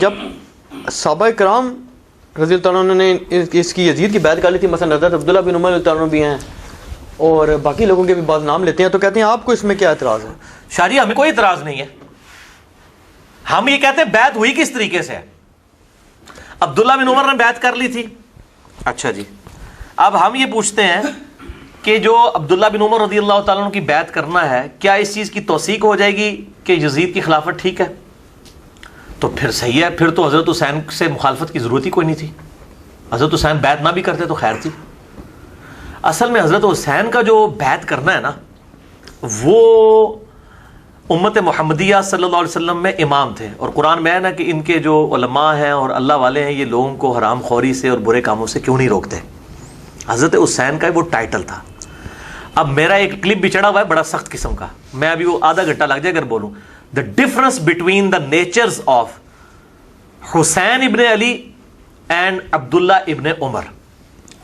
جب صحابہ کرام رضی اللہ عنہ نے اس کی یزید کی بیعت کر لی تھی، مثلا حضرت عبداللہ بن عمر رضی اللہ عنہ بھی ہیں اور باقی لوگوں کے بھی بعض نام لیتے ہیں، تو کہتے ہیں آپ کو اس میں کیا اعتراض ہے؟ شاہ جی ہمیں کوئی اعتراض نہیں ہے، ہم یہ کہتے ہیں بیعت ہوئی کس طریقے سے ہے. عبداللہ بن عمر نے بیعت کر لی تھی، اچھا جی، اب ہم یہ پوچھتے ہیں کہ جو عبداللہ بن عمر رضی اللہ تعالیٰ عنہ کی بیعت کرنا ہے، کیا اس چیز کی توثیق ہو جائے گی کہ یزید کی خلافت ٹھیک ہے؟ تو پھر صحیح ہے، پھر تو حضرت حسین سے مخالفت کی ضرورت ہی کوئی نہیں تھی. حضرت حسین بیعت نہ بھی کرتے تو خیر تھی. اصل میں حضرت حسین کا جو بیعت کرنا ہے نا، وہ امت محمدیہ صلی اللہ علیہ وسلم میں امام تھے، اور قرآن میں ہے نا کہ ان کے جو علماء ہیں اور اللہ والے ہیں، یہ لوگوں کو حرام خوری سے اور برے کاموں سے کیوں نہیں روکتے. حضرت حسین کا وہ ٹائٹل تھا. اب میرا ایک کلپ بھی چڑھا ہوا ہے بڑا سخت قسم کا، میں ابھی وہ آدھا گھنٹہ لگ جائے اگر بولوں. The difference between the natures of Hussain ibn Ali and عبداللہ ابن عمر.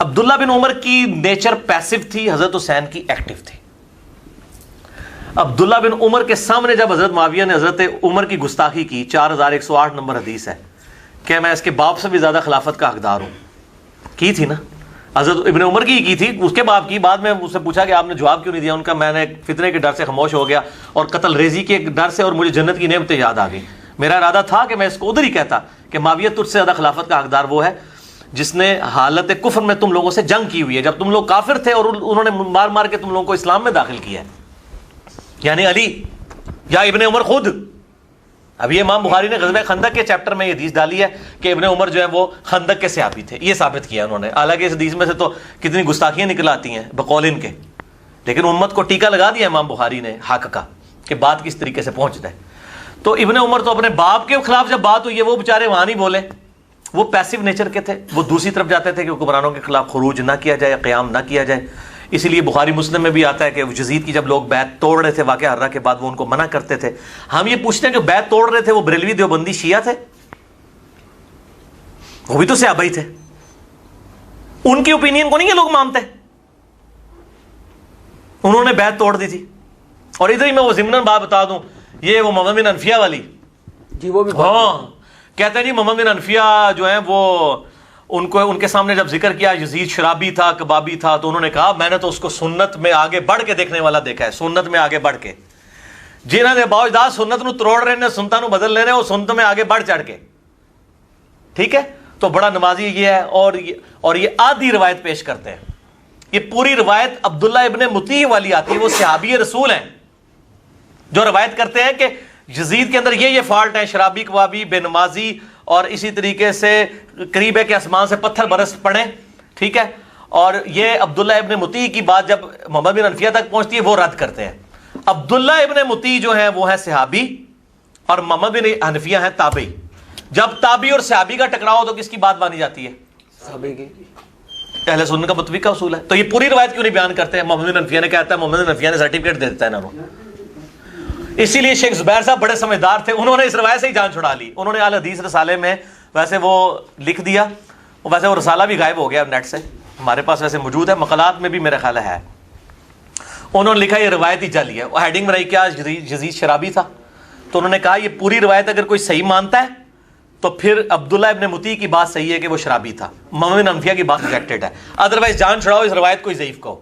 عبداللہ بن عمر کی نیچر پیسو تھی، حضرت حسین کی ایکٹیو تھی. عبداللہ بن عمر کے سامنے جب حضرت معاویہ نے حضرت عمر کی گستاخی کی، 4108 نمبر حدیث ہے کہ میں اس کے باپ سے بھی زیادہ خلافت کا حقدار ہوں، کی تھی نا حضرت ابن عمر کی تھی، اس کے باپ کی. بعد میں اس سے پوچھا کہ آپ نے جواب کیوں نہیں دیا، ان کا میں نے فتنے کے ڈر سے خاموش ہو گیا اور قتل ریزی کے ڈر سے، اور مجھے جنت کی نعمتیں یاد آ گئی. میرا ارادہ تھا کہ میں اس کو ادھر ہی کہتا کہ معاویہ تجھ سے زیادہ خلافت کا حقدار وہ ہے جس نے حالت کفر میں تم لوگوں سے جنگ کی ہوئی ہے، جب تم لوگ کافر تھے اور انہوں نے مار مار کے تم لوگوں کو اسلام میں داخل کیا ہے، یعنی علی یا ابن عمر خود. اب یہ امام بخاری نے غزوہ خندق کے چیپٹر میں یہ حدیث ڈالی ہے کہ ابن عمر جو ہے وہ خندق کے صحابی تھے، یہ ثابت کیا انہوں نے. حالانکہ اس حدیث میں سے تو کتنی گستاخیاں نکل آتی ہیں بقول ان کے، لیکن امت کو ٹیکا لگا دیا امام بخاری نے حق کا کہ بات کس طریقے سے پہنچ جائے. تو ابن عمر تو اپنے باپ کے خلاف جب بات ہوئی ہے، وہ بیچارے وہاں نہیں بولے، وہ پیسو نیچر کے تھے، وہ دوسری طرف جاتے تھے کہ حکمرانوں کے خلاف خروج نہ کیا جائے، قیام نہ کیا جائے. اسی لیے بخاری مسلم میں بھی آتا ہے کہ یزید کی جب لوگ بیعت توڑ رہے تھے واقعہ حرہ کے بعد، وہ ان کو منع کرتے تھے. ہم یہ پوچھتے ہیں جو بیعت توڑ رہے تھے وہ بریلوی دیوبندی شیعہ تھے؟ وہ بھی تو صحابہ ہی تھے، ان کی اوپینین کو نہیں یہ لوگ مانتے. انہوں نے بیعت توڑ دی تھی. اور ادھر ہی میں وہ ضمناً بات بتا دوں، یہ وہ محمد بن انفیہ والی جی، وہ بھی ہاں کہتے ہیں جی محمد بن انفیہ جو ہیں وہ ان کے سامنے جب ذکر کیا یزید شرابی تھا، کبابی تھا، تو انہوں نے کہا میں نے تو اس کو سنت میں آگے بڑھ کے دیکھنے والا دیکھا ہے، سنت میں آگے بڑھ کے. جنہوں نے باوجداد سنت نو تروڑ رہے ہیں، سنتا نو بدل رہے ہیں، وہ سنت میں آگے بڑھ چڑھ کے. ٹھیک ہے، تو بڑا نمازی یہ ہے. اور یہ آدھی روایت پیش کرتے ہیں. یہ پوری روایت عبداللہ ابن مطیع والی آتی ہے، وہ صحابی رسول ہیں جو روایت کرتے ہیں کہ یزید کے اندر یہ فالٹ ہیں، شرابی، کبابی، بے نمازی، اور اسی طریقے سے قریب ہے کہ آسمان سے پتھر برس پڑے. ٹھیک ہے، اور یہ عبداللہ ابن مطیع کی بات جب محمد بن انفیہ تک پہنچتی ہے وہ رد کرتے ہیں. عبداللہ ابن مطیع جو ہیں وہ ہیں صحابی اور محمد بن حنفیہ ہیں تابعی. جب تابعی اور صحابی کا ٹکراؤ تو کس کی بات مانی جاتی ہے؟ صحابی کی. اہل سنت کا متفق کا اصول ہے. تو یہ پوری روایت کیوں نہیں بیان کرتے ہیں؟ محمد بن حنفیہ نے کہتا ہے، محمد بن حنفیہ نے سرٹیفکیٹ دے دیتا ہے نا. اسی لیے شیخ زبیر صاحب بڑے سمجھدار تھے، انہوں نے اس روایت سے ہی جان چھڑا لی. انہوں نے اہل حدیث رسالے میں ویسے وہ لکھ دیا، ویسے وہ رسالہ بھی غائب ہو گیا نیٹ سے، ہمارے پاس ویسے موجود ہے، مقالات میں بھی میرا خیال ہے. انہوں نے لکھا یہ روایت ہی جعلی ہے. وہ ہیڈنگ بنائی کیا، یزید شرابی تھا. تو انہوں نے کہا یہ پوری روایت اگر کوئی صحیح مانتا ہے تو پھر عبداللہ ابن مطیع کی بات صحیح ہے کہ وہ شرابی تھا، محمد بن حنفیہ کی بات ریجیکٹڈ ہے. ادروائز جان چھڑاؤ اس روایت کو ضعیف کہو.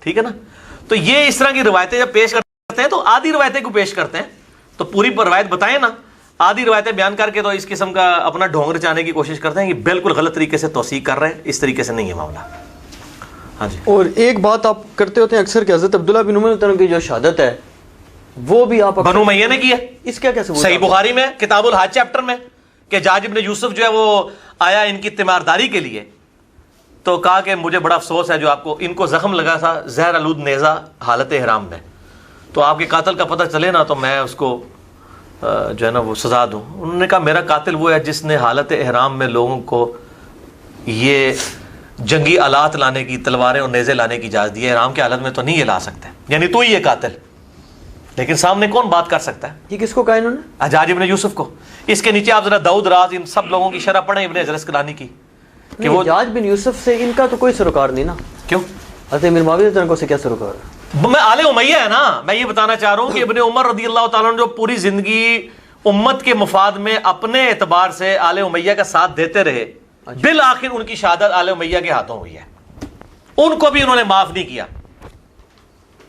ٹھیک ہے نا. تو یہ اس طرح کی روایتیں جب پیش کرتے ہیں تو آدھی روایتیں کو پیش کرتے ہیں، تو پوری روایت بتائیں نا، آدھی روایتیں بیان کر کے تو اس قسم کا اپنا ڈھونگ رچانے کی کوشش کرتے ہیں. یہ بالکل غلط طریقے سے توثیق کر رہے ہیں، اس طریقے سے نہیں ہے معاملہ. ہاں جی. اور ایک بات آپ کرتے ہوتے ہیں اکثر کہ حضرت عبداللہ بن عمر کی جو شہادت ہے وہ بھی آپ بنو امیہ نے کی ہے. اس کا کیا ثبوت؟ صحیح بخاری میں کتاب الحج چیپٹر میں کہ جاج ابن یوسف جو ہے وہ آیا ان کی تیمارداری کے لیے، تو کہا کہ مجھے بڑا افسوس ہے جو آپ کو، ان کو زخم لگا تھا زہر آلود نیزہ حالت احرام میں، تو آپ کے قاتل کا پتہ چلے نا تو میں اس کو جو ہے نا وہ سزا دوں. انہوں نے کہا میرا قاتل وہ ہے جس نے حالت احرام میں لوگوں کو یہ جنگی آلات لانے کی، تلواریں اور نیزے لانے کی اجازت دی ہے، احرام کی حالت میں تو نہیں یہ لا سکتے، یعنی تو ہی یہ قاتل. لیکن سامنے کون بات کر سکتا ہے؟ یہ کس کو کہا انہوں نے؟ حجاج ابن یوسف کو. اس کے نیچے آپ ذرا داؤد راز ان سب لوگوں کی شرح پڑھیں ابن حجر اسقلانی کی کہ وہ حجاج بن یوسف سے ان کا تو کوئی سروکار نہیں نا. کیوں؟ حضرت امیر معاویہ کو سے کیا سروکار ہے؟ میں آل امیہ ہے نا. میں یہ بتانا چاہ رہا ہوں کہ ابن عمر رضی اللہ تعالیٰ نے جو پوری زندگی امت کے مفاد میں اپنے اعتبار سے آل امیہ کا ساتھ دیتے رہے، بالآخر ان کی شہادت آل امیہ کے ہاتھوں ہوئی ہے، ان کو بھی انہوں نے معاف نہیں کیا.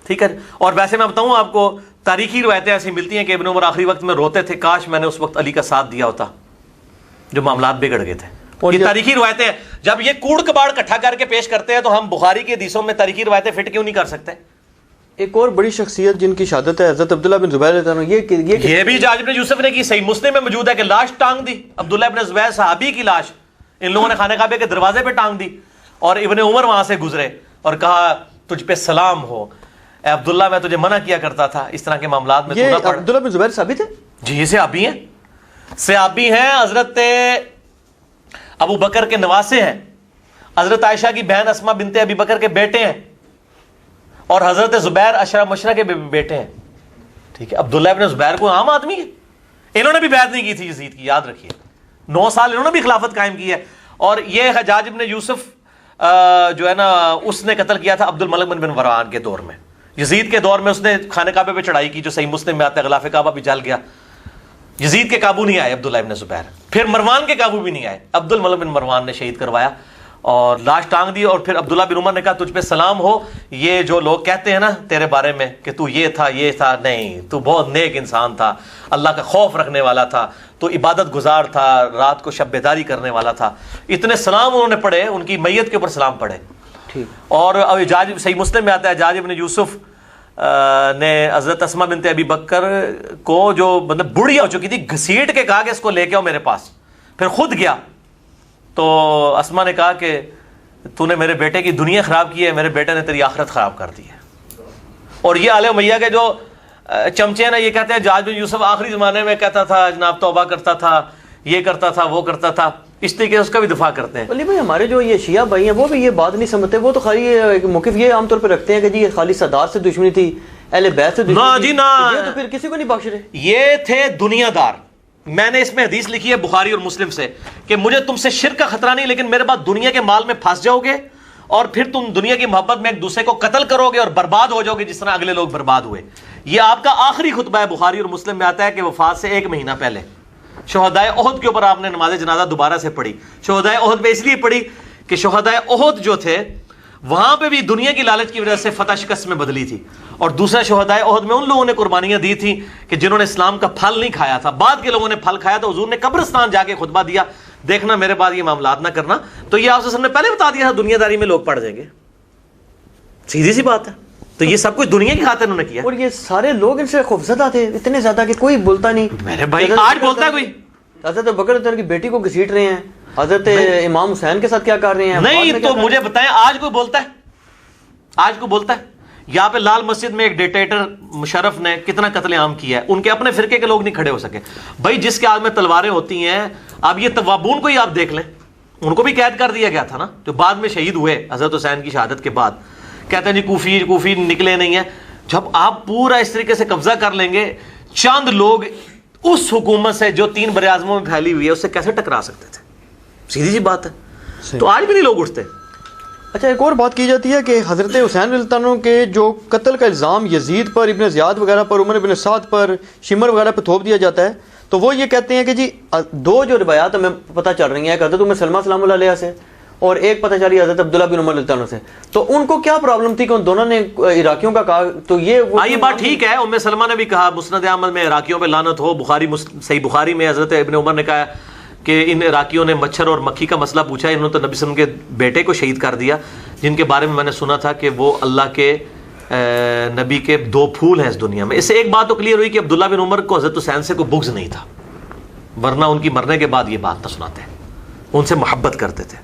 ٹھیک ہے. اور ویسے میں بتاؤں آپ کو، تاریخی روایتیں ایسی ملتی ہیں کہ ابن عمر آخری وقت میں روتے تھے، کاش میں نے اس وقت علی کا ساتھ دیا ہوتا، جو معاملات بگڑ گئے تھے. یہ تاریخی روایتیں ہیں. جب یہ کوڑ کباڑ اکٹھا کر کے پیش کرتے ہیں تو ہم بخاری کی حدیثوں میں تاریخی روایتیں فٹ کیوں نہیں کر سکتے؟ ایک اور بڑی شخصیت جن کی شہادت ہے حضرت عبداللہ بن زبیر رضی اللہ عنہ، یہ بھی حجاج بن یوسف نے کی، صحیح مسلم میں موجود ہے کہ لاش ٹانگ دی، عبداللہ بن زبیر صحابی کی لاش ان لوگوں نے خانہ کعبے کے دروازے پہ ٹانگ دی، اور ابن عمر وہاں سے گزرے اور کہا تجھ پہ سلام ہو اے عبداللہ، میں تجھے منع کیا کرتا تھا اس طرح کے معاملات میں. یہ عبداللہ بن زبیر صحابی تھے؟ جی یہ صحابی ہیں، صحابی ہیں، حضرت ابو بکر کے نواسے ہیں، حضرت عائشہ کی بہن اسما بنت ابی بکر کے بیٹے ہیں، اور حضرت زبیر عشرہ مشرہ کے بیٹے ہیں. ٹھیک ہے. عبداللہ ابن زبیر کو عام آدمی ہے، انہوں نے بھی بیعت نہیں کی تھی یزید کی، یاد رکھیے. 9 سال انہوں نے بھی خلافت قائم کی ہے. اور یہ حجاج ابن یوسف جو ہے نا، اس نے قتل کیا تھا عبد الملک بن مروان کے دور میں، یزید کے دور میں اس نے خانہ کعبے پہ چڑھائی کی، جو صحیح مسلم میں آتا ہے، غلاف کعبہ بھی جل گیا. یزید کے قابو نہیں آئے عبداللہ ابن زبیر، پھر مروان کے قابو بھی نہیں آئے، عبد الملک بن مروان نے شہید کروایا اور لاش ٹانگ دی. اور پھر عبداللہ بن عمر نے کہا تجھ پہ سلام ہو، یہ جو لوگ کہتے ہیں نا تیرے بارے میں کہ تو یہ تھا، نہیں، تو بہت نیک انسان تھا، اللہ کا خوف رکھنے والا تھا، تو عبادت گزار تھا، رات کو شب بیداری کرنے والا تھا. اتنے سلام انہوں نے پڑھے، ان کی میت کے اوپر سلام پڑھے. اور حجاج صحیح مسلم میں آتا ہے، حجاج ابن یوسف نے حضرت اسما بنت ابی بکر کو، جو مطلب بڑھیا ہو چکی تھی، گھسیٹ کے کہا کہ اس کو لے کے آؤ میرے پاس. پھر خود گیا تو اسما نے کہا کہ تو نے میرے بیٹے کی دنیا خراب کی ہے، میرے بیٹے نے تیری آخرت خراب کر دی ہے. اور یہ آل امیہ کے جو چمچے ہیں نا، یہ کہتے ہیں حجاج بن یوسف آخری زمانے میں کہتا تھا جناب توبہ کرتا تھا، یہ کرتا تھا، وہ کرتا تھا، اس طریقے سے اس کا بھی دفاع کرتے ہیں. علی بھائی ہمارے جو یہ شیعہ بھائی ہیں وہ بھی یہ بات نہیں سمجھتے، وہ تو خالی ایک موقف یہ عام طور پہ رکھتے ہیں کہ جی خالی سادات سے دشمنی تھی، اہل بیت سے دشمنی تھی، یہ تو پھر کسی کو نہیں بخش رہے. یہ تھے دنیا دار. میں نے اس میں حدیث لکھی ہے بخاری اور مسلم سے کہ مجھے تم سے شرک کا خطرہ نہیں، لیکن میرے بعد دنیا کے مال میں پھنس جاؤ گے اور پھر تم دنیا کی محبت میں ایک دوسرے کو قتل کرو گے اور برباد ہو جاؤ گے جس طرح اگلے لوگ برباد ہوئے. یہ آپ کا آخری خطبہ ہے، بخاری اور مسلم میں آتا ہے کہ وفات سے 1 مہینہ پہلے شہدائے احد کے اوپر آپ نے نماز جنازہ دوبارہ سے پڑھی. شہدائے احد پہ اس لیے پڑھی کہ شہدائے احد جو تھے وہاں پہ بھی دنیا کی لالچ کی وجہ سے فتح شکست میں بدلی تھی، اور دوسرا شہدائے احد میں ان لوگوں نے قربانیاں دی تھیں کہ جنہوں نے اسلام کا پھل نہیں کھایا تھا. بعد کے لوگوں نے پھل کھایا، تو حضور نے قبرستان جا کے خطبہ دیا، دیکھنا میرے بعد یہ معاملات نہ کرنا. تو یہ آپ سے سب نے پہلے بتا دیا تھا دنیا داری میں لوگ پڑ جائیں گے، سیدھی سی بات ہے. تو یہ سب کچھ دنیا کی خاطر انہوں نے کیا. اور یہ سارے لوگ ان سے خوفزدہ تھے اتنے زیادہ کہ کوئی بولتا نہیں. میرے بھائی آج بولتا ہے کوئی؟ حضرت بکر کی بیٹی کو گھسیٹ رہے ہیں، حضرت امام حسین کے ساتھ کیا کر رہے ہیں؟ نہیں تو مجھے بتائیں آج کوئی بولتا ہے؟ آج کوئی بولتا ہے؟ یہاں پہ لال مسجد میں ایک ڈکٹیٹر مشرف نے کتنا قتل عام کیا ہے، ان کے اپنے فرقے کے لوگ نہیں کھڑے ہو سکے. بھائی جس کے ہاتھ میں تلواریں ہوتی ہیں، اب یہ توابون کو ہی آپ دیکھ لیں، ان کو بھی قید کر دیا گیا تھا نا، جو بعد میں شہید ہوئے حضرت حسین کی شہادت کے بعد. کہتے ہیں جی کوفی نکلے نہیں ہیں. جب آپ پورا اس طریقے سے قبضہ کر لیں گے، چند لوگ اس حکومت سے جو 3 براعظموں میں پھیلی ہوئی ہے اس سے کیسے ٹکرا سکتے تھے؟ سیدھی سی بات ہے. تو آج بھی نہیں لوگ اٹھتے. اچھا ایک اور بات کی جاتی ہے کہ حضرت حسین رضی اللہ عنہ کے جو قتل کا الزام یزید پر، ابن زیاد وغیرہ پر، عمر بن سعد پر، شمر وغیرہ پہ تھوپ دیا جاتا ہے، تو وہ یہ کہتے ہیں کہ جی 2 جو روایات ہمیں پتہ چل رہی ہیں، ایک حضرت ام سلمہ سلام اللہ علیہ سے اور ایک پتہ چلی حضرت عبداللہ بن عمر رضی اللہ عنہ سے. تو ان کو کیا پرابلم تھی کہ ان دونوں نے عراقیوں کا کہا؟ تو یہ بات ٹھیک ہے، ام سلمہ نے بھی کہا مسند احمد میں عراقیوں پہ لعنت ہو. صحیح بخاری میں حضرت ابن عمر نے کہا کہ ان عراقیوں نے مچھر اور مکھی کا مسئلہ پوچھا، انہوں نے تو نبی صلی اللہ علیہ وسلم کے بیٹے کو شہید کر دیا، جن کے بارے میں میں نے سنا تھا کہ وہ اللہ کے نبی کے 2 پھول ہیں اس دنیا میں. اس سے ایک بات تو کلیئر ہوئی کہ عبداللہ بن عمر کو حضرت حسین سے کوئی بغض نہیں تھا، ورنہ ان کی مرنے کے بعد یہ بات نہ سناتے، ان سے محبت کرتے تھے.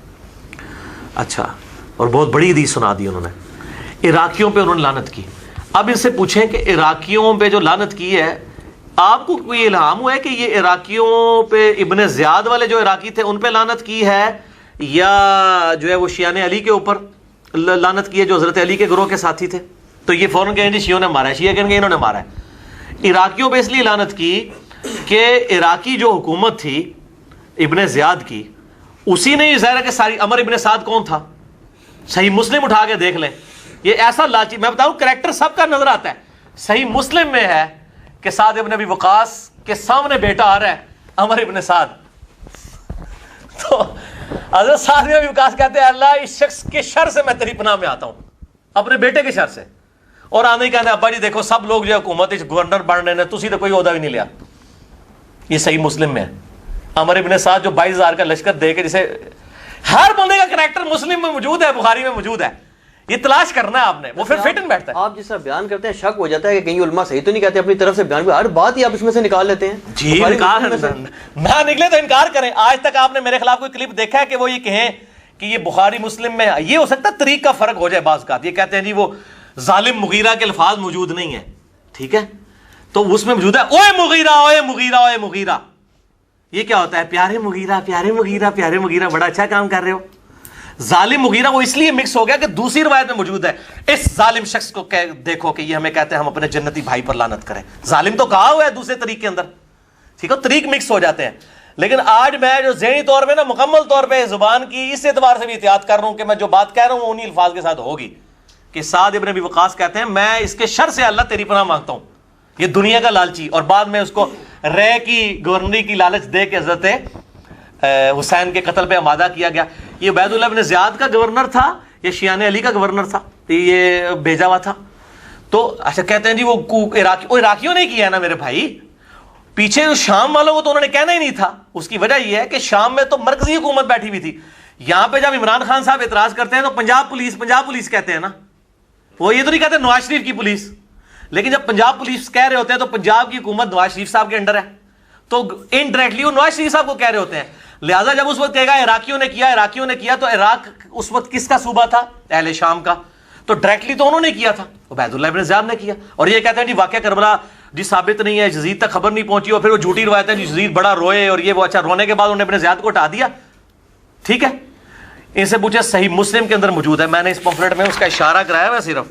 اچھا، اور بہت بڑی حدیث سنا دی انہوں نے. عراقیوں پہ انہوں نے لعنت کی. اب ان سے پوچھیں کہ عراقیوں پہ جو لعنت کی ہے، آپ کو کوئی الہام ہوا ہے کہ یہ عراقیوں پہ ابن زیاد والے جو عراقی تھے ان پہ لعنت کی ہے، یا جو ہے وہ شیعان علی کے اوپر لعنت کی ہے جو حضرت علی کے گروہ کے ساتھی تھے؟ تو یہ فوراً کہیں جی شیعوں نے مارا ہے، شیعہ کہیں گے انہوں نے مارا ہے. عراقیوں پہ اس لیے لعنت کی کہ عراقی جو حکومت تھی ابن زیاد کی، اسی نے یہ ظاہر ہے کہ ساری. عمر ابن سعد کون تھا؟ صحیح مسلم اٹھا کے دیکھ لیں. یہ ایسا لاچی، میں بتاؤں کریکٹر سب کا نظر آتا ہے. صحیح مسلم میں ہے کہ سعد ابن ابی وقاص کے سامنے بیٹا آ رہا ہے عمر ابن سعد. تو حضرت سعد ابن ابی وقاص کہتے ہیں اللہ اس شخص کے شر سے میں تیری پناہ میں آتا ہوں, اپنے بیٹے کے شر سے. اور آنے ہی کہتے ہیں ابا جی دیکھو سب لوگ جو حکومت گورنر بن رہے ہیں تسی تو کوئی عہدہ بھی نہیں لیا. یہ صحیح مسلم میں ہے. عمر ابن سعد جو 22,000 کا لشکر دے کے, جسے ہر بندے کا کریکٹر مسلم میں موجود ہے, بخاری میں موجود ہے, یہ تلاش کرنا ہے آپ نے, وہ پھر فٹ ان بیٹھتا ہے. آپ جس طرح بیان کرتے ہیں شک ہو جاتا ہے کہ کہیں علماء صحیح تو نہیں کہتے اپنی طرف سے بیان, ہر بات ہی آپ اس میں سے نکال لیتے ہیں. جی انکار نہ نکلے تو انکار کریں. آج تک آپ نے میرے خلاف کوئی کلپ دیکھا ہے کہ وہ یہ کہیں کہ یہ بخاری مسلم میں, یہ ہو سکتا ہے طریق کا فرق ہو جائے بعض کا. یہ کہتے ہیں جی وہ ظالم مغیرہ کے الفاظ موجود نہیں ہیں, ٹھیک ہے, تو اس میں موجود ہے اوے مغیرہ اوے مغیرہ اوے مغیرہ. یہ کیا ہوتا ہے؟ پیارے مغیرہ پیارے مغیرہ پیارے مغیرہ, بڑا اچھا کام کر رہے ہو. ظالم مغیرہ وہ اس لیے مکس ہو گیا کہ دوسری روایت میں موجود ہے اس ظالم شخص کو دیکھو کہ یہ ہمیں کہتے ہیں ہم اپنے جنتی بھائی پر لعنت کریں. ظالم تو کہا ہوا ہے دوسرے طریق کے اندر, ٹھیک ہے, طریق مکس ہو جاتے ہیں. لیکن آج میں جو ذہنی طور پہ نا مکمل طور پہ زبان کی اس اعتبار سے بھی احتیاط کر رہا ہوں کہ میں جو بات کہہ رہا ہوں انہی الفاظ کے ساتھ ہوگی کہ سعد ابن ابی وقاص کہتے ہیں میں اس کے شر سے اللہ تیری پناہ مانگتا ہوں. یہ دنیا کا لالچی, اور بعد میں اس کو رے کی گورنری کی لالچ دے کے حضرت حسین کے قتل پہ آمادہ کیا گیا. یہ عبید اللہ بن زیاد کا گورنر تھا, یہ شیعان علی کا گورنر تھا, یہ بھیجا ہوا تھا. تو اچھا کہتے ہیں جی وہ عراقیوں نے کیا ہے نا میرے بھائی, پیچھے شام والوں کو تو انہوں نے کہنا ہی نہیں تھا. اس کی وجہ یہ ہے کہ شام میں تو مرکزی حکومت بیٹھی ہوئی تھی. یہاں پہ جب عمران خان صاحب اعتراض کرتے ہیں تو پنجاب پولیس کہتے ہیں نا, وہ یہ تو نہیں کہتے نواز شریف کی پولیس. لیکن جب پنجاب پولیس کہہ رہے ہوتے ہیں تو پنجاب کی حکومت نواز شریف صاحب کے انڈر ہے, تو انڈائریکٹلی وہ نواز شریف صاحب کو کہہ رہے ہوتے ہیں. لہٰذا جب اس وقت کہے گا عراقیوں نے کیا تو عراق اس وقت کس کا صوبہ تھا؟ اہل شام کا. تو ڈائریکٹلی تو انہوں نے کیا تھا, عبید اللہ بن زیاد نے کیا. اور یہ کہتے ہیں جی واقعہ کربلا جی ثابت نہیں ہے, یزید تک خبر نہیں پہنچی, اور پھر وہ جھوٹی روایت ہے جی یزید بڑا روئے اور یہ وہ. اچھا رونے کے بعد انہوں نے ابن زیاد کو ہٹا دیا, ٹھیک ہے. ان سے پوچھا صحیح مسلم کے اندر موجود ہے, میں نے اس پمفلٹ میں اس کا اشارہ کرایا ہوا صرف.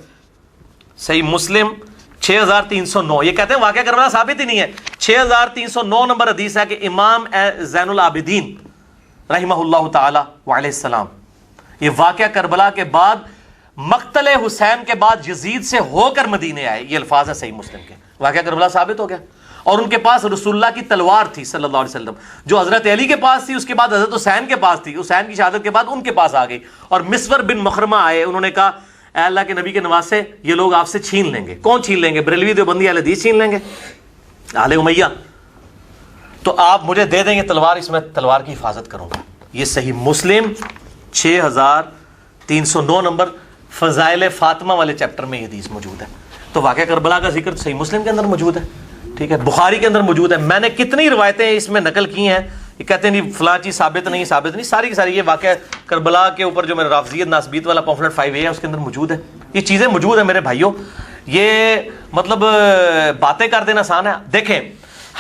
صحیح مسلم 6309, یہ کہتے ہیں واقعہ کربلا ثابت ہی نہیں ہے. 6309 نمبر حدیث ہے کہ امام زین العابدین رحمہ اللہ تعالی وعلیہ السلام یہ واقعہ کربلا کے بعد مقتل حسین کے بعد یزید سے ہو کر مدینے آئے. یہ الفاظ ہے صحیح مسلم کے. واقعہ کربلا ثابت ہو گیا. اور ان کے پاس رسول اللہ کی تلوار تھی صلی اللہ علیہ وسلم, جو حضرت علی کے پاس تھی, اس کے بعد حضرت حسین کے پاس تھی. حسین کی شہادت کے بعد ان کے پاس آ گئی. اور مسور بن مخرمہ آئے, انہوں نے کہا اے اللہ کے نبی کے نواسے یہ لوگ آپ سے چھین لیں گے. کون چھین لیں گے؟ بریلوی دیوبندی اہل حدیث چھین لیں گے, آل امیہ. تو آپ مجھے دے دیں گے تلوار, اس میں تلوار کی حفاظت کروں گا. یہ صحیح مسلم 6309 نمبر فضائل فاطمہ والے چیپٹر میں یہ حدیث موجود ہے. تو واقعہ کربلا کا ذکر صحیح مسلم کے اندر موجود ہے, ٹھیک ہے, بخاری کے اندر موجود ہے. میں نے کتنی روایتیں اس میں نقل کی ہیں, یہ کہتے ہیں فلاں چیز ثابت نہیں, ساری کی ساری یہ واقعہ کربلا کے اوپر جو میرا رافضیت ناسبیت والا پمفلٹ 5A ہے اس کے اندر موجود ہے. یہ چیزیں موجود ہیں میرے بھائیوں. یہ مطلب باتیں کر دینا آسان ہے. دیکھیں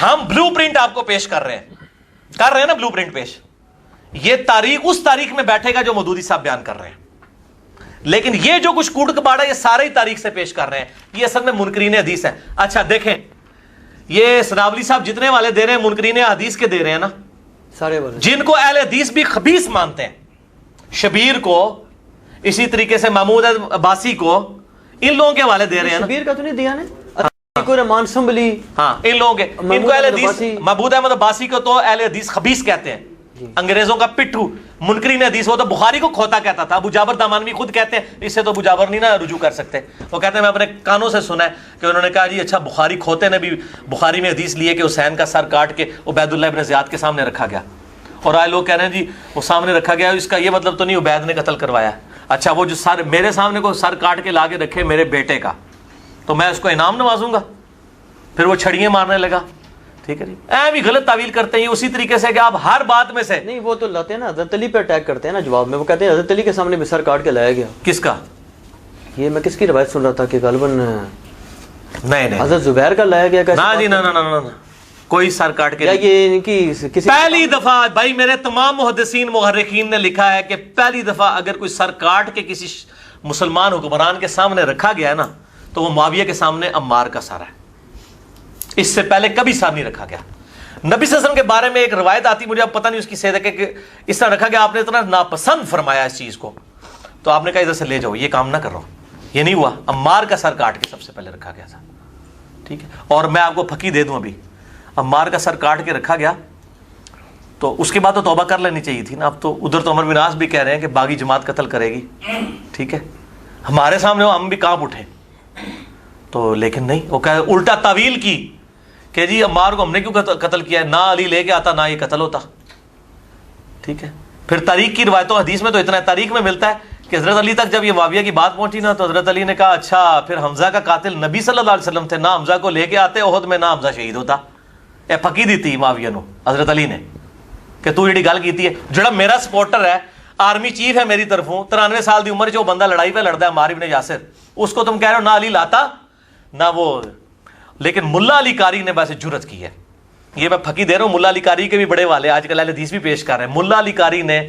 ہم بلو پرنٹ آپ کو پیش کر رہے ہیں نا, بلو پرنٹ پیش. یہ تاریخ اس تاریخ میں بیٹھے گا جو مودودی صاحب بیان کر رہے ہیں, لیکن یہ جو کچھ کوڑ کباڑا یہ سارے ہی تاریخ سے پیش کر رہے ہیں. یہ اصل میں منکرین حدیث ہیں. اچھا دیکھیں یہ سنابلی صاحب جتنے والے دے رہے ہیں منکرین حدیث کے دے رہے ہیں نا, سارے والے جن کو اہل حدیث بھی خبیث مانتے ہیں, شبیر کو, اسی طریقے سے محمود عباسی کو, ان لوگوں کے والے دے رہے ہیں نا. شبیر کا تو نہیں دیا نے کوئی رحمان سنبلی, ہاں ان لوگوں کے, ان کو اہل حدیث محمود احمد عباسی کو تو اہل حدیث خبیث کہتے ہیں, انگریزوں کا پٹھو. منکرین حدیث وہ تو بخاری کو کھوتا کہتا تھا. ابو جابر دامانوی خود کہتے ہیں, اس سے تو ابو جابر نہیں نا رجوع کر سکتے, وہ کہتے ہیں میں اپنے کانوں سے سنا ہے کہ انہوں نے کہا جی اچھا بخاری کھوتے نے بھی بخاری میں حدیث لیے کہ حسین کا سر کاٹ کے عبید اللہ ابن زیاد کے سامنے رکھا گیا, اور آئے لوگ کہہ رہے ہیں جی وہ سامنے رکھا گیا, اس کا یہ مطلب تو نہیں عبید نے قتل کروایا. اچھا وہ جو سر میرے سامنے کو سر کاٹ کے لا کے رکھے میرے بیٹے کا, تو میں اس کو انعام نوازوں گا, پھر وہ چھڑیاں مارنے لگا. ٹھیک ہے جی, بھی غلط تعویل کرتے ہیں اسی طریقے سے کہ آپ ہر بات میں سے نہیں, وہ تو لاتے ہیں نا حضرت علی پہ اٹیک کرتے ہیں نا جواب میں. وہ کہتے ہیں حضرت علی کے سامنے بھی سر کاٹ کے لایا گیا. کس کا؟ یہ میں کس کی روایت سن رہا تھا کہ غالباً نہیں حضرت زبیر کا لایا گیا. نا جی نا کوئی سر کاٹ کے, یہ کسی پہلی دفعہ بھائی میرے تمام محدثین مورخین نے لکھا ہے کہ پہلی دفعہ اگر کوئی سر کاٹ کے کسی مسلمان حکمران کے سامنے رکھا گیا ہے نا تو وہ معاویہ کے سامنے عمار کا سر ہے. اس سے پہلے کبھی سر نہیں رکھا گیا. نبی صلی اللہ علیہ وسلم کے بارے میں ایک روایت آتی, مجھے اب پتہ نہیں اس کی صحت ہے, کہ اس طرح رکھا گیا, آپ نے اتنا ناپسند فرمایا اس چیز کو, تو آپ نے کہا ادھر سے لے جاؤ, یہ کام نہ کر رہا ہوں. یہ نہیں ہوا, عمار کا سر کاٹ کے سب سے پہلے رکھا گیا تھا. ٹھیک ہے. اور میں آپ کو پھکی دے دوں, ابھی عمار کا سر کاٹ کے رکھا گیا تو اس کے بعد تو توبہ کر لینی چاہیے تھی نا. اب تو ادھر تو عمر بن عاص بھی کہہ رہے ہیں کہ باغی جماعت قتل کرے گی, ٹھیک ہے, ہمارے سامنے ہم بھی کانپ اٹھے تو, لیکن نہیں, وہ کہ الٹا تعویل کی کہ جی عمار کو ہم نے کیوں قتل کیا ہے, نہ علی لے کے آتا نہ یہ قتل ہوتا, ٹھیک ہے. پھر تاریخ کی روایتوں حدیث میں تو اتنا ہے, تاریخ میں ملتا ہے کہ حضرت علی تک جب یہ معاویہ کی بات پہنچی نا تو حضرت علی نے کہا اچھا پھر حمزہ کا قاتل نبی صلی اللہ علیہ وسلم تھے, نہ حمزہ کو لے کے آتے احد میں, نہ حمزہ شہید ہوتا. اے پکی دیتی معاویہ نو حضرت علی نے کہ تو یہ گل کیتی ہے, جڑا میرا سپورٹر ہے, آرمی چیف ہے میری طرفوں, 93 سال دی عمر جو بندہ لڑائی پہ لڑتا ہے عمار ابن یاسر, اس کو تم کہہ رہے ہو نہ علی لاتا نہ وہ. لیکن ملا علی قاری نے ویسے جرت کی ہے, یہ میں پھکی دے رہا ہوں, ملا علی قاری کے بھی بڑے والے آج کل اہل حدیث بھی پیش کر رہے ہیں. ملا علی قاری نے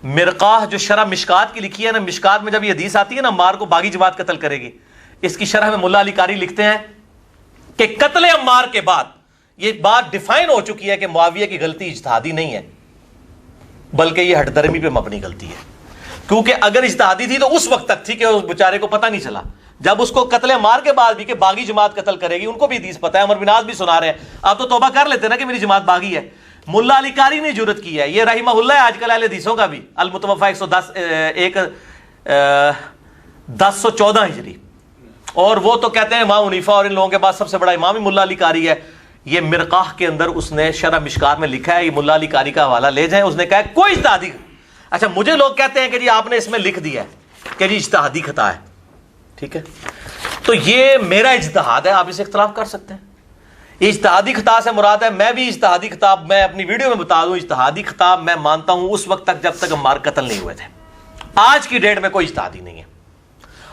مرقاہ جو شرح مشکات کی لکھی ہے نا, مشکات میں جب یہ حدیث آتی ہے نا عمار کو باغی جماعت قتل کرے گی, اس کی شرح میں ملا علی قاری لکھتے ہیں کہ قتل عمار کے بعد یہ بات ڈیفائن ہو چکی ہے کہ معاویہ کی غلطی اجتہادی نہیں ہے بلکہ یہ ہٹ درمی پہ مبنی غلطی ہے. کیونکہ اگر اجتہادی تھی تو اس وقت تک تھی کہ اس بیچارے کو پتہ نہیں چلا, جب اس کو قتل عمار کے بعد بھی کہ باغی جماعت قتل کرے گی, ان کو بھی حدیث پتہ ہے, عمر بن عاص بھی سنا رہے ہیں, آپ تو توبہ کر لیتے نا کہ میری جماعت باغی ہے. ملا علی قاری نے جرت کی ہے, یہ رحمہ اللہ ہے آج کل اہل حدیثوں کا بھی, المتوفا 1014 ہجری, اور وہ تو کہتے ہیں امام حنیفہ اور ان لوگوں کے بعد سب سے بڑا امام ہی ملا علی قاری ہے. یہ مرقاہ کے اندر اس نے شرح مشکات میں لکھا ہے, یہ ملا علی قاری کا حوالہ لے جائیں, اس نے کہا ہے کوئی اجتہادی. اچھا مجھے لوگ کہتے ہیں کہ جی آپ نے اس میں لکھ دیا ہے کہ جی اجتہادی خطا ہے, ٹھیک ہے, تو یہ میرا اجتہاد ہے, آپ اسے اختلاف کر سکتے ہیں. اجتہادی خطا سے مراد ہے, میں بھی اجتہادی خطاب میں اپنی ویڈیو میں بتا دوں, اجتہادی خطاب میں مانتا ہوں اس وقت تک جب تک عمار قتل نہیں ہوئے تھے. آج کی ڈیٹ میں کوئی اجتہادی نہیں ہے.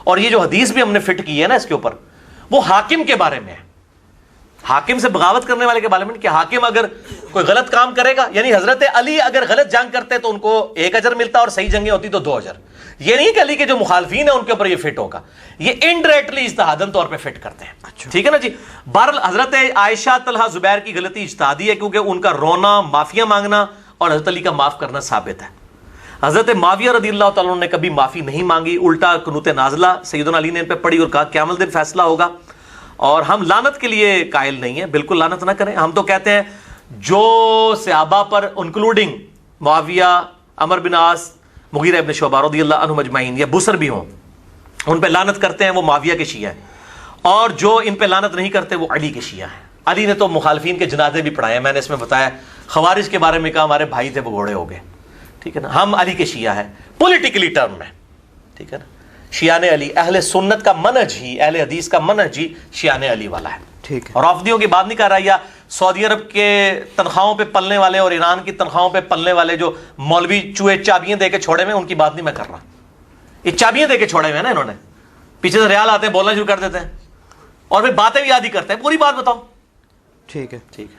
اور یہ جو حدیث بھی ہم نے فٹ کی ہے نا اس کے اوپر, وہ حاکم کے بارے میں ہے, حاکم سے بغاوت کرنے والے کے بارے میں, کہ حاکم اگر کوئی غلط کام کرے گا, یعنی حضرت علی اگر غلط جنگ کرتے تو ان کو 1 اجر ملتا اور صحیح جنگیں ہوتی تو 2 اجر. یہ نہیں کہ علی کے جو مخالفین ہیں ان کے اوپر یہ فٹ ہوگا, یہ انڈائریکٹلی اجتہادن طور پہ فٹ کرتے ہیں, ٹھیک ہے نا جی. بہرحال حضرت عائشہ طلحہ زبیر کی غلطی اجتہادی ہے کیونکہ ان کا رونا, معافیاں مانگنا اور حضرت علی کا معاف کرنا ثابت ہے. حضرت معاویہ رضی اللہ تعالیٰ عنہ نے کبھی معافی نہیں مانگی, الٹا قنوت نازلہ سیدنا علی نے ان پہ پڑھی اور کہا قیامت دن فیصلہ ہوگا. اور ہم لعنت کے لیے قائل نہیں ہیں, بالکل لعنت نہ کریں. ہم تو کہتے ہیں جو صحابہ پر انکلوڈنگ معاویہ, عمر بن عاص, مغیرہ ابن شعبہ رضی اللہ عنہم اجمعین, یا بصر بھی ہوں, ان پہ لعنت کرتے ہیں وہ معاویہ کے شیعہ ہیں, اور جو ان پہ لعنت نہیں کرتے وہ علی کے شیعہ ہیں. علی نے تو مخالفین کے جنازے بھی پڑھائے ہیں, میں نے اس میں بتایا. خوارج کے بارے میں کہا ہمارے بھائی تھے وہ گھوڑے ہو گئے, ٹھیک ہے نا. ہم علی کے شیعہ ہیں پولیٹیکلی ٹرم میں, ٹھیک ہے نا. شیعان علی, اہل سنت کا منہج ہی, اہل حدیث کا منہج ہی شیعان علی والا ہے, ٹھیک ہے. اور رافضیوں کی بات نہیں کر رہا, یا سعودی عرب کے تنخواہوں پہ پلنے والے اور ایران کی تنخواہوں پہ پلنے والے جو مولوی چوہے چابیاں دے کے چھوڑے ہوئے, ان کی بات نہیں میں کر رہا. یہ چابیاں دے کے چھوڑے ہوئے ہیں نا انہوں نے, پیچھے سے ریال آتے ہیں بولنا شروع کر دیتے ہیں اور پھر باتیں بھی یاد ہی کرتے ہیں, پوری بات بتاؤ. ٹھیک ہے. ٹھیک ہے.